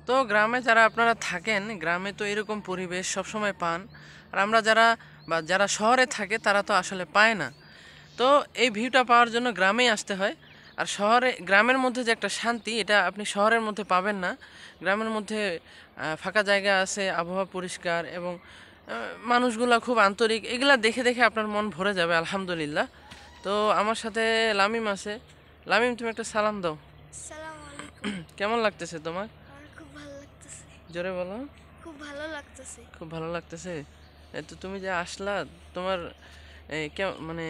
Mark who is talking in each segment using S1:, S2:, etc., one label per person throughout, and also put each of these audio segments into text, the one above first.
S1: তো গ্রামে যারা আপনারা থাকেন, গ্রামে তো এরকম পরিবেশ সবসময় পান। আর আমরা যারা শহরে থাকে তারা তো আসলে পায় না। তো এই ভিউটা পাওয়ার জন্য গ্রামেই আসতে হয়। আর গ্রামের মধ্যে যে একটা শান্তি, এটা আপনি শহরের মধ্যে পাবেন না। গ্রামের মধ্যে ফাঁকা জায়গা আছে, আবহাওয়া পরিষ্কার এবং মানুষগুলা খুব আন্তরিক। এগুলা দেখে দেখে আপনার মন ভরে যাবে আলহামদুলিল্লাহ। তো আমার সাথে লামিম আছে। লামিম, তুমি একটা সালাম দাও।
S2: আসসালামু আলাইকুম।
S1: কেমন লাগতেছে তোমার?
S2: আমার খুব ভালো লাগতেছে।
S1: জোরে বলো।
S2: খুব ভালো লাগতেছে।
S1: খুব ভালো লাগতেছে। তো তুমি যে আসলা, তোমার মানে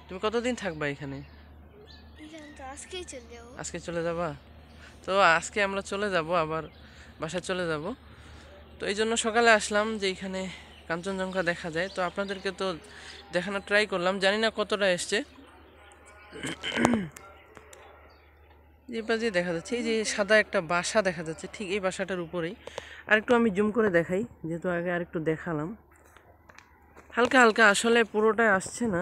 S1: তুমি কতদিন থাকবা এখানে?
S2: এখানে তো আজকেই চলে যাবো।
S1: আজকে চলে যাবা? তো আজকে আমরা চলে যাব, আবার বাসায় চলে যাব। তো এই জন্য সকালে আসলাম যে এখানে কাঞ্চনজঙ্ঘা দেখা যায়। তো আপনাদেরকে তো দেখানোর ট্রাই করলাম, জানি না কতটা এসছে। যে পাশে দেখা যাচ্ছে এই যে সাদা একটা বাসা দেখা যাচ্ছে, ঠিক এই বাসাটার উপরেই। আরেকটু আমি জুম করে দেখাই, যেহেতু আগে আরেকটু দেখালাম। হালকা হালকা, আসলে পুরোটাই আসছে না।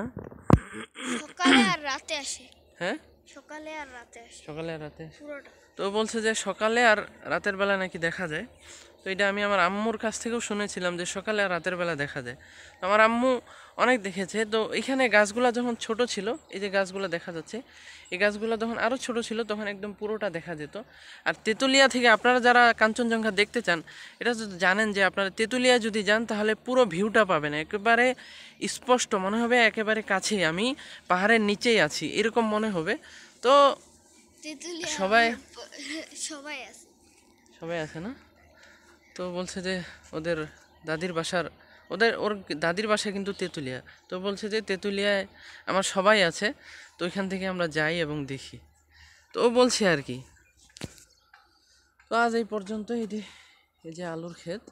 S2: সকালে আর রাতে আসে।
S1: হ্যাঁ,
S2: সকালে আর রাতে আসে
S1: সকালে আর রাতে।
S2: পুরোটা।
S1: তো বলছে যে সকালে আর রাতের বেলা নাকি দেখা যায়। তো এটা আমি আমার আম্মুর কাছ থেকেও শুনেছিলাম যে সকালে আর রাতের বেলা দেখা যায়। তো আমার আম্মু অনেক দেখেছে। তো এখানে গাছগুলা যখন ছোট ছিল, এই যে গাছগুলো দেখা যাচ্ছে, এই গাছগুলো যখন আরও ছোট ছিল তখন একদম পুরোটা দেখা যেত। আর তেঁতুলিয়া থেকে আপনারা যারা কাঞ্চনজঙ্ঘা দেখতে চান, এটা যদি জানেন যে আপনারা তেঁতুলিয়া যদি যান তাহলে পুরো ভিউটা পাবেন একেবারে স্পষ্ট, মনে হবে একেবারে কাছেই আমি পাহাড়ের নিচেই আছি এরকম মনে হবে। তো
S2: তেঁতুলিয়া
S1: সবাই
S2: সবাই আছে।
S1: সবাই আছে না? তো বলছে যে ওদের ওর দাদির বাসা কিন্তু তেঁতুলিয়া। তো বলছে যে তেঁতুলিয়ায় আমার সবাই আছে, তো ওইখান থেকে আমরা যাই এবং দেখি। তো ও বলছে আর কি। তো আজ এই পর্যন্ত। এই যে আলুর ক্ষেত।